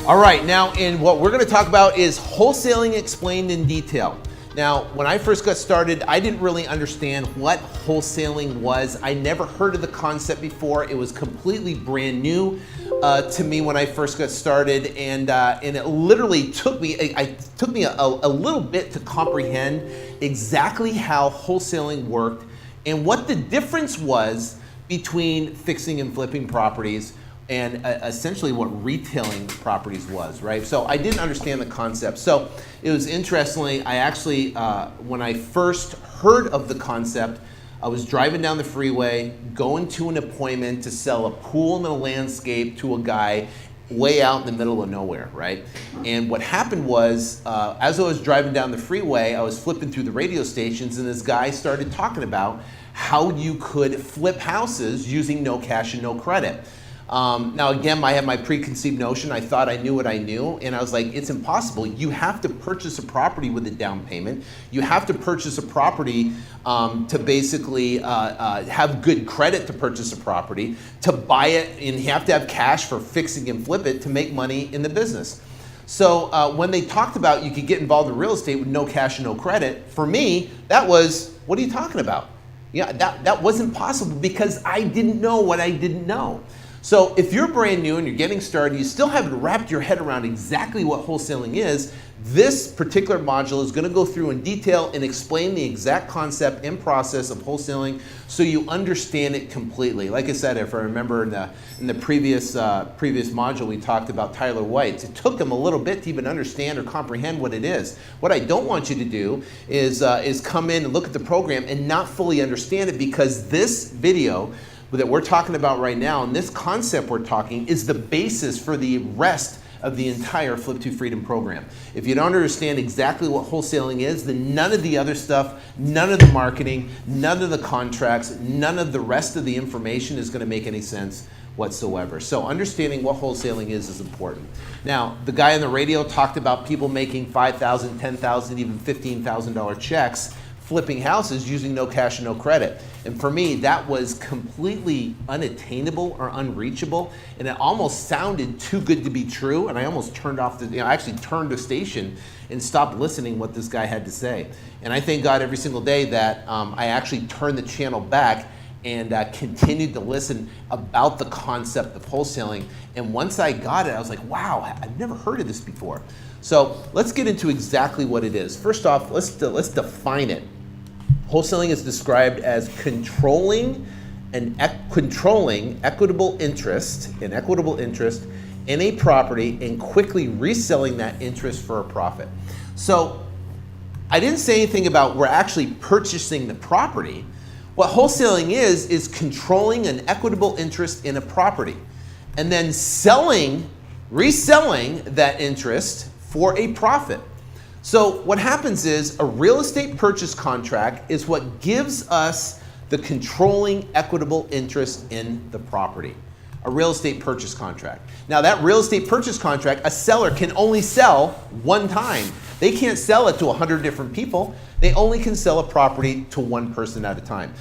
All right, now what we're going to talk about is wholesaling explained in detail. Now, when I first got started, I didn't really understand what wholesaling was. I never heard of the concept before. It was completely brand new to me when I first got started, and it literally took me a little bit to comprehend exactly how wholesaling worked and what the difference was between fixing and flipping properties and essentially what retailing properties was, right? So I didn't understand the concept. So it was interestingly, I actually, when I first heard of the concept, I was driving down the freeway, going to an appointment to sell a pool and a landscape to a guy way out in the middle of nowhere, right? And what happened was, as I was driving down the freeway, I was flipping through the radio stations, and this guy started talking about how you could flip houses using no cash and no credit. Now again, I had my preconceived notion. I thought I knew what I knew, and I was like, it's impossible. You have to purchase a property with a down payment. You have to purchase a property to basically have good credit to purchase a property, to buy it, and you have to have cash for fixing and flip it to make money in the business. So when they talked about you could get involved in real estate with no cash and no credit, for me, that was, what are you talking about? Yeah, that wasn't possible because I didn't know what I didn't know. So if you're brand new and you're getting started, you still haven't wrapped your head around exactly what wholesaling is, this particular module is going to go through in detail and explain the exact concept and process of wholesaling so you understand it completely. Like I said, if I remember in the previous module, we talked about Tyler White's. It took him a little bit to even understand or comprehend what it is. What I don't want you to do is come in and look at the program and not fully understand it, because this video that we're talking about right now and this concept we're talking is the basis for the rest of the entire Flip to Freedom program. If you don't understand exactly what wholesaling is, then none of the other stuff, none of the marketing, none of the contracts, none of the rest of the information is going to make any sense whatsoever. So understanding what wholesaling is important. Now, the guy on the radio talked about people making $5,000, $10,000, even $15,000 checks flipping houses using no cash and no credit. And for me, that was completely unattainable or unreachable, and it almost sounded too good to be true, and I almost turned off I actually turned the station and stopped listening what this guy had to say. And I thank God every single day that I actually turned the channel back and continued to listen about the concept of wholesaling. And once I got it, I was like, wow, I've never heard of this before. So let's get into exactly what it is. First off, let's define it. Wholesaling is described as controlling equitable interest in a property and quickly reselling that interest for a profit. So I didn't say anything about we're actually purchasing the property. What wholesaling is controlling an equitable interest in a property and then reselling that interest for a profit. So what happens is a real estate purchase contract is what gives us the controlling equitable interest in the property. A real estate purchase contract. Now that real estate purchase contract, a seller can only sell one time. They can't sell it to 100 different people. They only can sell a property to one person at a time.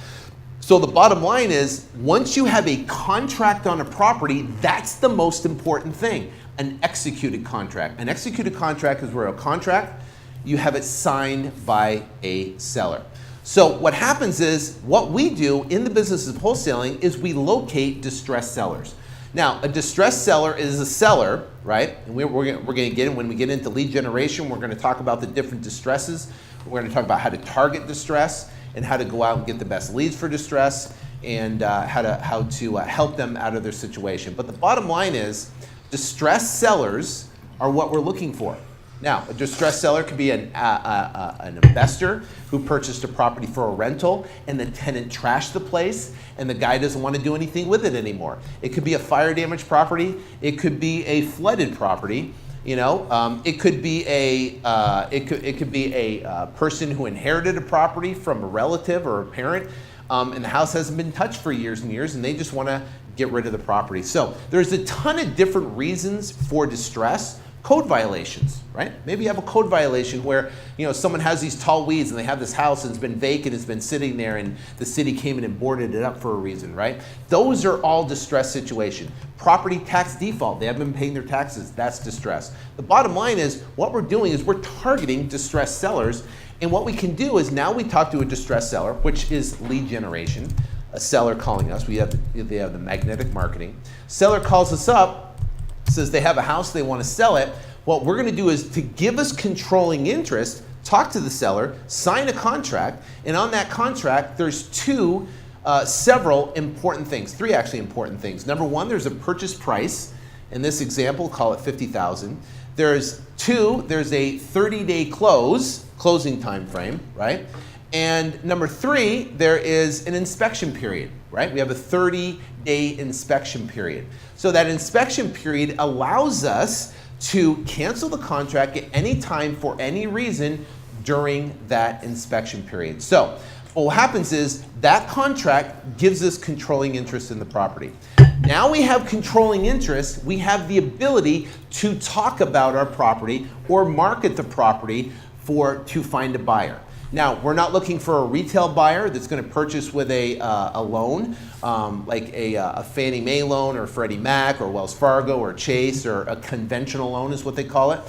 So the bottom line is, once you have a contract on a property, that's the most important thing, an executed contract. An executed contract is where a contract, you have it signed by a seller. So what happens is, what we do in the business of wholesaling is we locate distressed sellers. Now, a distressed seller is a seller, right? And we're going to get in, when we get into lead generation, we're going to talk about the different distresses. We're going to talk about how to target distress and how to go out and get the best leads for distress, and how to help them out of their situation. But the bottom line is, distressed sellers are what we're looking for. Now, a distressed seller could be an investor who purchased a property for a rental and the tenant trashed the place and the guy doesn't want to do anything with it anymore. It could be a fire damaged property. It could be a flooded property. It could be a person who inherited a property from a relative or a parent, and the house hasn't been touched for years and years, and they just want to get rid of the property. So there's a ton of different reasons for distress. code violations, right? Maybe you have a code violation where, someone has these tall weeds and they have this house and it's been vacant, it's been sitting there, and the city came in and boarded it up for a reason, right? Those are all distress situations. Property tax default, they haven't been paying their taxes, that's distress. The bottom line is, what we're doing is we're targeting distressed sellers, and what we can do is now we talk to a distressed seller, which is lead generation, a seller calling us. They have the magnetic marketing. Seller calls us up, says they have a house, they want to sell it. What we're going to do is to give us controlling interest, talk to the seller, sign a contract, and on that contract, there's several important things, three actually important things. Number one, there's a purchase price. In this example, call it $50,000. There's a 30-day closing time frame, right? And number three, there is an inspection period, right? We have a 30-day inspection period. So that inspection period allows us to cancel the contract at any time for any reason during that inspection period. So what happens is that contract gives us controlling interest in the property. Now we have controlling interest, we have the ability to talk about our property or market the property to find a buyer. Now, we're not looking for a retail buyer that's going to purchase with a loan, like a Fannie Mae loan or Freddie Mac or Wells Fargo or Chase, or a conventional loan is what they call it.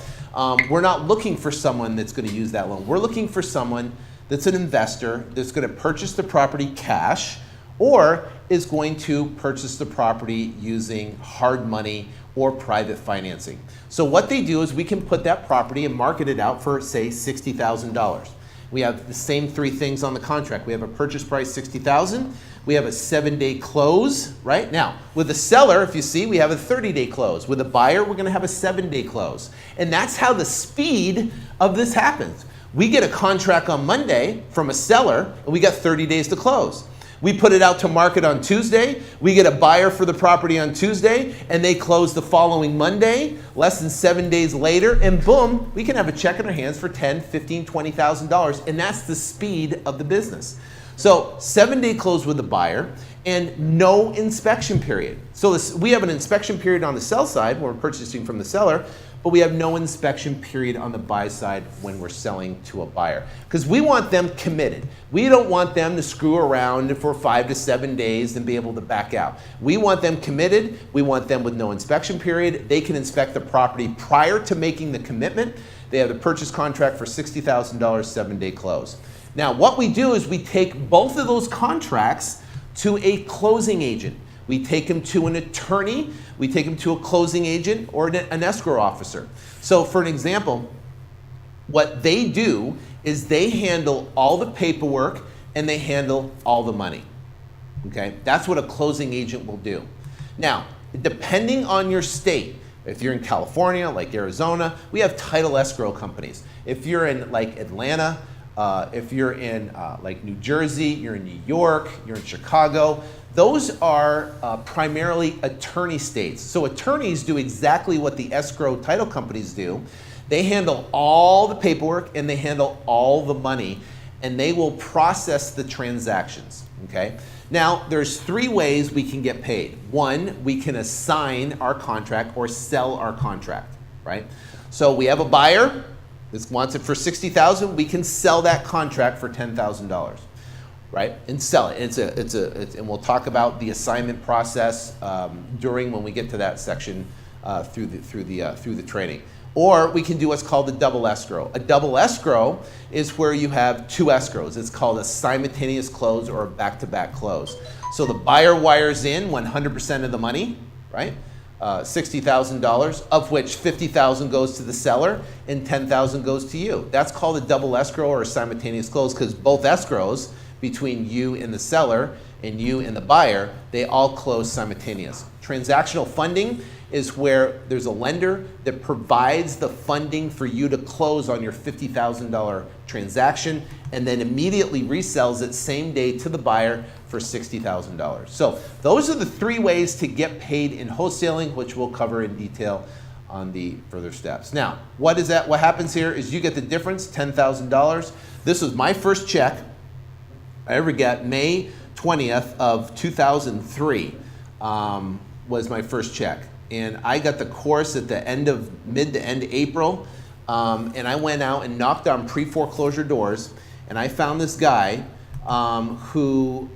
We're not looking for someone that's going to use that loan. We're looking for someone that's an investor that's going to purchase the property cash, or is going to purchase the property using hard money or private financing. So what they do is we can put that property and market it out for, say, $60,000. We have the same three things on the contract. We have a purchase price, $60,000. We have a 7-day close, right? Now, with the seller, if you see, we have a 30-day close. With a buyer, we're gonna have a 7-day close. And that's how the speed of this happens. We get a contract on Monday from a seller, and we got 30 days to close. We put it out to market on Tuesday, we get a buyer for the property on Tuesday, and they close the following Monday, less than 7 days later, and boom, we can have a check in our hands for $10,000, $15,000, $20,000, and that's the speed of the business. So 7-day close with the buyer and no inspection period. So we have an inspection period on the sell side when we're purchasing from the seller, but we have no inspection period on the buy side when we're selling to a buyer. Because we want them committed. We don't want them to screw around for 5 to 7 days and be able to back out. We want them committed. We want them with no inspection period. They can inspect the property prior to making the commitment. They have the purchase contract for $60,000, 7-day close. Now, what we do is we take both of those contracts to a closing agent. We take them to an attorney, we take them to a closing agent, or an escrow officer. So for an example, what they do is they handle all the paperwork and they handle all the money. Okay, that's what a closing agent will do. Now, depending on your state, if you're in California, like Arizona, we have title escrow companies. If you're in like Atlanta, if you're in like New Jersey, you're in New York, you're in Chicago, those are primarily attorney states. So attorneys do exactly what the escrow title companies do. They handle all the paperwork and they handle all the money, and they will process the transactions, okay? Now, there's 3 ways we can get paid. One, we can assign our contract or sell our contract, right? So we have a buyer that wants it for $60,000, we can sell that contract for $10,000. Right, and sell it. And we'll talk about the assignment process when we get to that section through the training. Or we can do what's called a double escrow. A double escrow is where you have 2 escrows. It's called a simultaneous close or a back-to-back close. So the buyer wires in 100% of the money, right? $60,000, of which $50,000 goes to the seller and $10,000 goes to you. That's called a double escrow or a simultaneous close, because both escrows between you and the seller and you and the buyer, they all close simultaneous. Transactional funding is where there's a lender that provides the funding for you to close on your $50,000 transaction and then immediately resells it same day to the buyer for $60,000. So those are the 3 ways to get paid in wholesaling, which we'll cover in detail on the further steps. Now, what is that? What happens here is you get the difference, $10,000. This was my first check I ever got. May 20th of 2003 was my first check. And I got the course at the mid to end April. And I went out and knocked on pre-foreclosure doors, and I found this guy who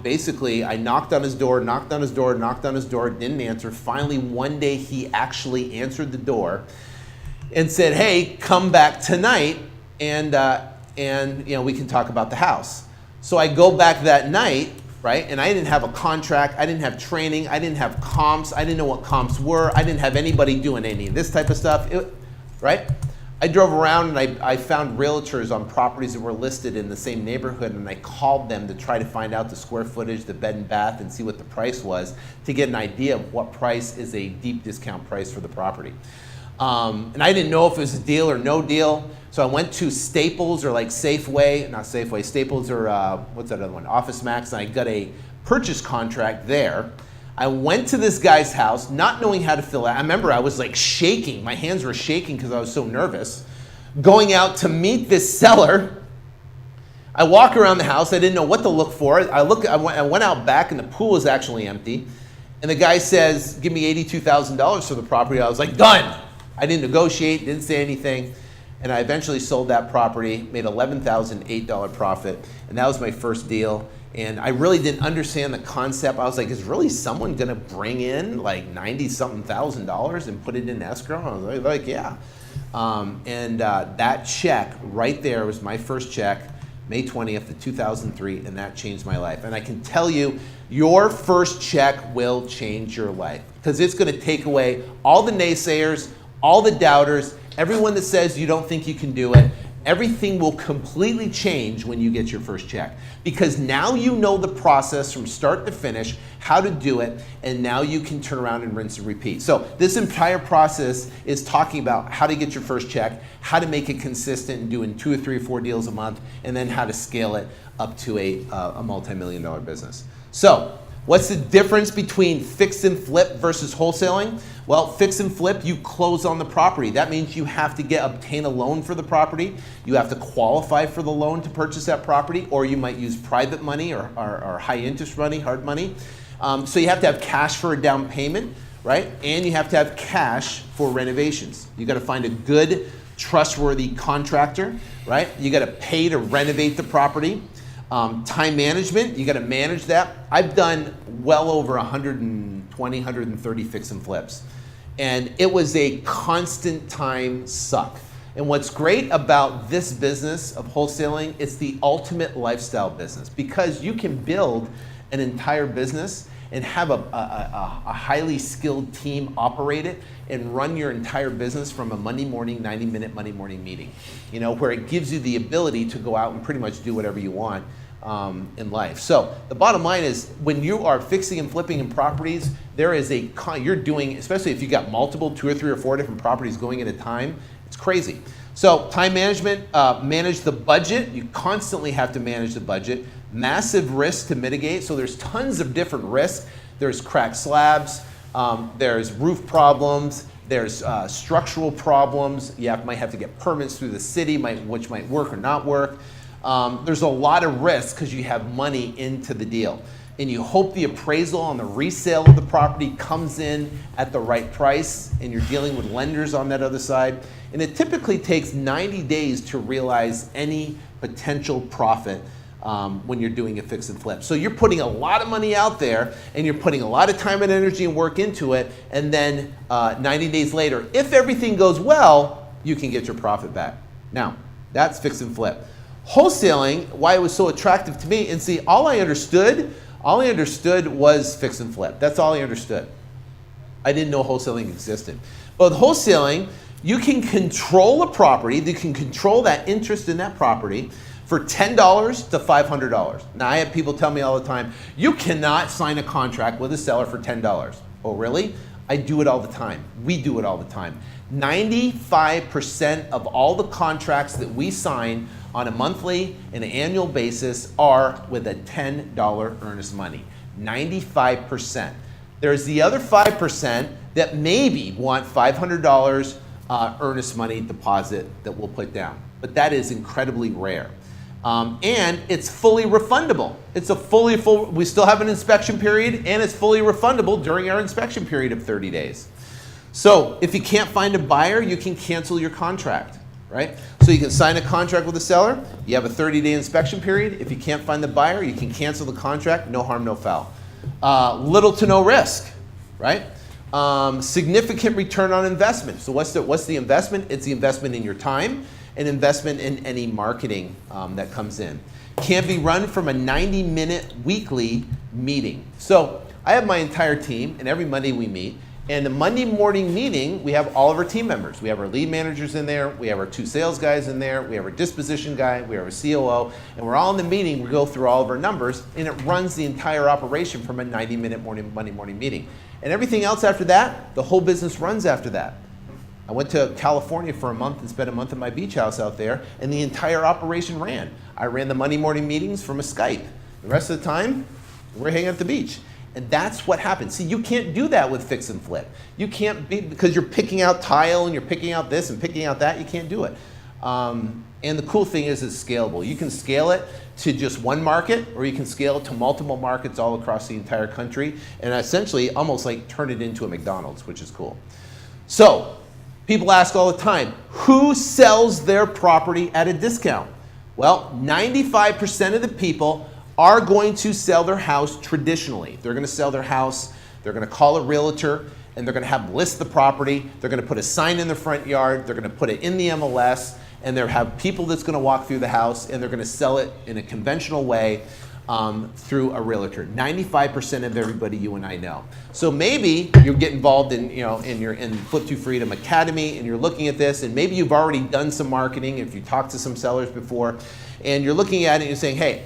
basically, I knocked on his door, didn't answer. Finally, one day he actually answered the door and said, "Hey, come back tonight, and we can talk about the house." So I go back that night, right? And I didn't have a contract, I didn't have training, I didn't have comps, I didn't know what comps were, I didn't have anybody doing any of this type of stuff, right? I drove around and I found realtors on properties that were listed in the same neighborhood, and I called them to try to find out the square footage, the bed and bath, and see what the price was to get an idea of what price is a deep discount price for the property. And I didn't know if it was a deal or no deal, so I went to Staples or like Safeway, not Safeway, Staples or what's that other one, Office Max, and I got a purchase contract there. I went to this guy's house, not knowing how to fill out. I remember I was like shaking. My hands were shaking because I was so nervous. Going out to meet this seller. I walk around the house. I didn't know what to look for. I went out back, and the pool was actually empty. And the guy says, "Give me $82,000 for the property." I was like, done. I didn't negotiate, didn't say anything. And I eventually sold that property, made $11,008 profit. And that was my first deal. And I really didn't understand the concept. I was like, is really someone gonna bring in like 90-something thousand dollars and put it in escrow? I was like, yeah. That check right there was my first check, May 20th of 2003, and that changed my life. And I can tell you, your first check will change your life, because it's gonna take away all the naysayers, all the doubters, everyone that says you don't think you can do it. Everything will completely change when you get your first check, because now you know the process from start to finish, how to do it, and now you can turn around and rinse and repeat. So this entire process is talking about how to get your first check, how to make it consistent and doing 2 or 3 or 4 deals a month, and then how to scale it up to a multi-million-dollar business. So what's the difference between fix and flip versus wholesaling? Well, fix and flip, you close on the property. That means you have to obtain a loan for the property. You have to qualify for the loan to purchase that property, or you might use private money or high interest money, hard money. So you have to have cash for a down payment, right? And you have to have cash for renovations. You got to find a good, trustworthy contractor, right? You got to pay to renovate the property. Time management, you got to manage that. I've done well over 120, 130 fix and flips. And it was a constant time suck. And what's great about this business of wholesaling, it's the ultimate lifestyle business, because you can build an entire business and have a highly skilled team operate it and run your entire business from a Monday morning, 90-minute Monday morning meeting, where it gives you the ability to go out and pretty much do whatever you want in life. So the bottom line is, when you are fixing and flipping in properties, there is you're doing, especially if you got multiple, 2 or 3 or 4 different properties going at a time, it's crazy. So time management, manage the budget. You constantly have to manage the budget. Massive risks to mitigate. So there's tons of different risks. There's cracked slabs, there's roof problems, there's structural problems. You might have to get permits through the city, which might work or not work. There's a lot of risk because you have money into the deal. And you hope the appraisal on the resale of the property comes in at the right price, and you're dealing with lenders on that other side. And it typically takes 90 days to realize any potential profit when you're doing a fix and flip. So you're putting a lot of money out there, and you're putting a lot of time and energy and work into it, and then 90 days later, if everything goes well, you can get your profit back. Now, that's fix and flip. Wholesaling, why it was so attractive to me, and see, all I understood was fix and flip. That's all I understood. I didn't know wholesaling existed. But with wholesaling, you can control a property, you can control that interest in that property for $10 to $500. Now, I have people tell me all the time, you cannot sign a contract with a seller for $10. Oh, really? I do it all the time. We do it all the time. 95% of all the contracts that we sign on a monthly and an annual basis are with a $10 earnest money. 95%. There's the other 5% that maybe want $500 earnest money deposit that we'll put down. But that is incredibly rare. And it's fully refundable. It's a we still have an inspection period, and it's fully refundable during our inspection period of 30 days. So if you can't find a buyer, you can cancel your contract, right? So you can sign a contract with the seller. You have a 30-day inspection period. If you can't find the buyer, you can cancel the contract. No harm, no foul. Little to no risk, right? Significant return on investment. So what's the investment? It's the investment in your time and investment in any marketing that comes in. Can be run from a 90-minute weekly meeting. So I have my entire team, and every Monday we meet. And the Monday morning meeting, we have all of our team members. We have our lead managers in there. We have our 2 sales guys in there. We have our disposition guy. We have our COO. And we're all in the meeting. We go through all of our numbers, and it runs the entire operation from a 90-minute Monday morning meeting. And everything else after that, the whole business runs after that. I went to California for a month and spent a month at my beach house out there, and the entire operation ran. I ran the Monday morning meetings from a Skype. The rest of the time, we're hanging at the beach. And that's what happens. See, you can't do that with fix and flip. You can't because you're picking out tile and you're picking out this and picking out that. You can't do it. And the cool thing is it's scalable. You can scale it to just one market, or you can scale it to multiple markets all across the entire country, and essentially almost like turn it into a McDonald's, which is cool. So people ask all the time, who sells their property at a discount? Well, 95% of the people are going to sell their house traditionally. They're going to sell their house, they're going to call a realtor, and they're going to list the property. They're going to put a sign in the front yard, they're going to put it in the MLS, and they'll have people that's going to walk through the house, and they're going to sell it in a conventional way through a realtor. 95% of everybody you and I know. So maybe you get involved in, in Flip to Freedom Academy, and you're looking at this, and maybe you've already done some marketing if you talked to some sellers before, and you're looking at it and you're saying, hey,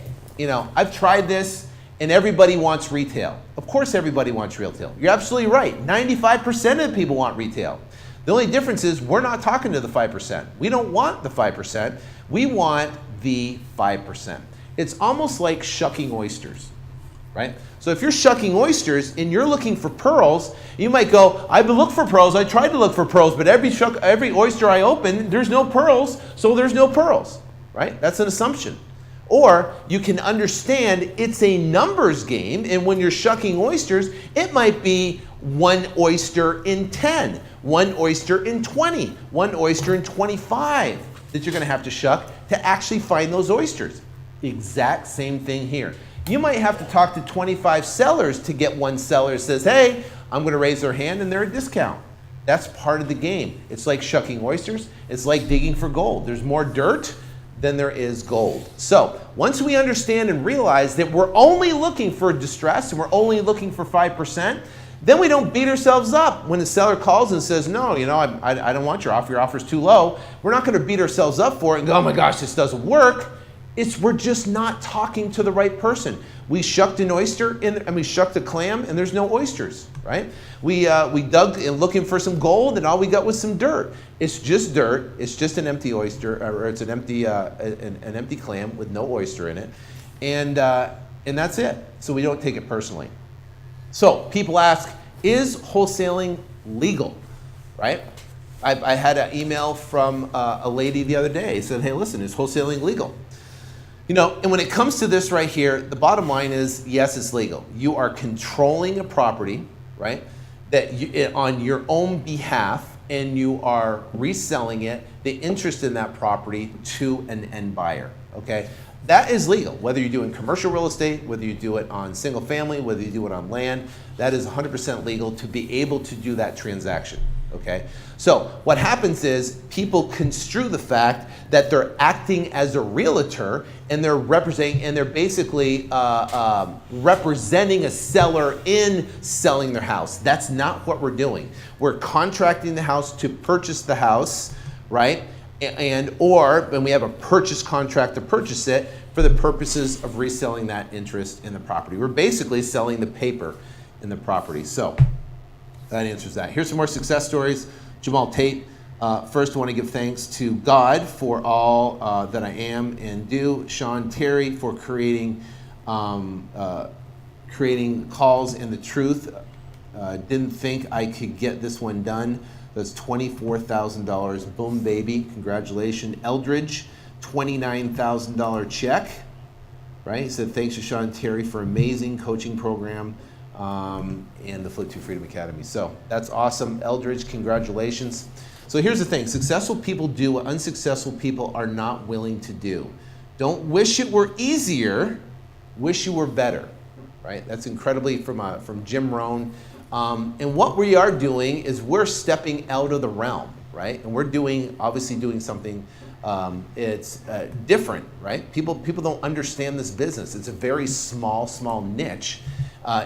I've tried this and everybody wants retail. Of course everybody wants retail. You're absolutely right. 95% of the people want retail. The only difference is we're not talking to the 5%. We don't want the 5%. We want the 5%. It's almost like shucking oysters, right? So if you're shucking oysters and you're looking for pearls, you might go, I've looked for pearls. I tried to look for pearls, but every oyster I open, there's no pearls, so there's no pearls, right? That's an assumption. Or you can understand it's a numbers game, and when you're shucking oysters, it might be 1 oyster in 10, 1 oyster in 20, 1 oyster in 25 that you're going to have to shuck to actually find those oysters. The exact same thing here. You might have to talk to 25 sellers to get one seller that says, hey, I'm going to raise their hand and they're a discount. That's part of the game. It's like shucking oysters. It's like digging for gold. There's more dirt than there is gold. So once we understand and realize that we're only looking for distress and we're only looking for 5%, then we don't beat ourselves up when the seller calls and says, no, I don't want your offer's too low. We're not going to beat ourselves up for it and go, oh my gosh, this doesn't work. We're just not talking to the right person. We shucked an oyster and we shucked a clam and there's no oysters, right? We dug and looking for some gold and all we got was some dirt. It's just dirt. It's just an empty oyster, or it's an empty clam with no oyster in it, and that's it. So we don't take it personally. So people ask, is wholesaling legal, right? I had an email from a lady the other day. Said, hey, listen, is wholesaling legal? And when it comes to this right here, the bottom line is, yes, it's legal. You are controlling a property, right, on your own behalf, and you are reselling it, the interest in that property, to an end buyer, okay? That is legal, whether you do it in commercial real estate, whether you do it on single family, whether you do it on land, that is 100% legal to be able to do that transaction, okay? So what happens is people construe the fact that they're acting as a realtor and they're basically representing a seller in selling their house. That's not what we're doing. We're contracting the house to purchase the house, right? Or when we have a purchase contract to purchase it for the purposes of reselling that interest in the property. We're basically selling the paper in the property. So that answers that. Here's some more success stories. Jamal Tate. First, I want to give thanks to God for all that I am and do. Sean Terry for creating calls and the truth. Didn't think I could get this one done. That's $24,000. Boom, baby. Congratulations. Eldridge, $29,000 check, right? He said, thanks to Sean Terry for amazing coaching program and the Flip to Freedom Academy. So that's awesome. Eldridge, congratulations. So here's the thing. Successful people do what unsuccessful people are not willing to do. Don't wish it were easier, wish you were better, right? That's incredibly from Jim Rohn. And what we are doing is we're stepping out of the realm, right? And we're obviously doing something it's different, right? People don't understand this business. It's a very small niche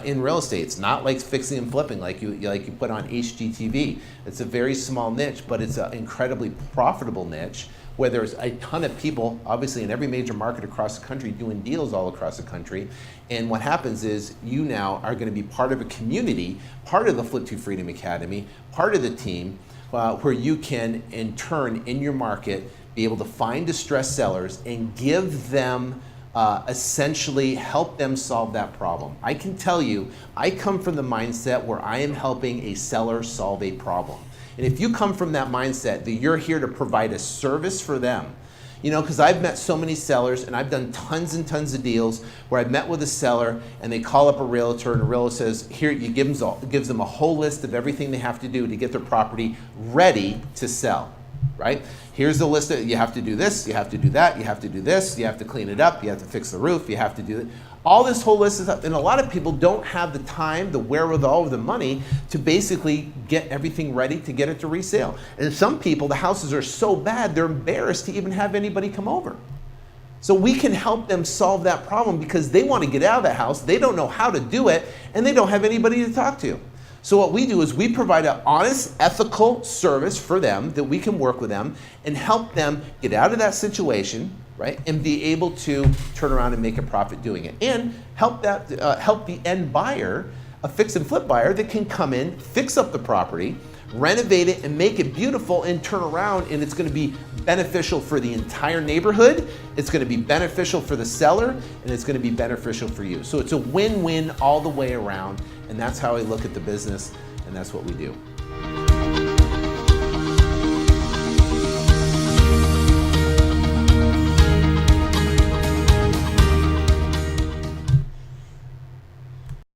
in real estate. It's not like fixing and flipping like you put on HGTV. It's a very small niche, but it's an incredibly profitable niche where there's a ton of people, obviously in every major market across the country, doing deals all across the country. And what happens is you now are going to be part of a community, part of the Flip to Freedom Academy, part of the team, where you can, in turn, in your market, be able to find distressed sellers and give them, essentially help them solve that problem. I can tell you, I come from the mindset where I am helping a seller solve a problem. And if you come from that mindset that you're here to provide a service for them, you know, because I've met so many sellers and I've done tons and tons of deals where I've met with a seller and they call up a realtor and the realtor says, here, you gives them a whole list of everything they have to do to get their property ready to sell, right? Here's the list you have to do this, you have to do that, you have to do this, you have to clean it up, you have to fix the roof, you have to do it. All this whole list is up, and a lot of people don't have the time, the wherewithal, or the money to basically get everything ready to get it to resale. And some people, the houses are so bad, they're embarrassed to even have anybody come over. So we can help them solve that problem because they want to get out of the house, they don't know how to do it, and they don't have anybody to talk to. So what we do is we provide an honest, ethical service for them that we can work with them and help them get out of that situation, right, and be able to turn around and make a profit doing it, and help the end buyer, a fix and flip buyer that can come in, fix up the property, renovate it, and make it beautiful, and turn around, and it's going to be beneficial for the entire neighborhood. It's going to be beneficial for the seller, and it's going to be beneficial for you. So it's a win-win all the way around, and that's how I look at the business, and that's what we do.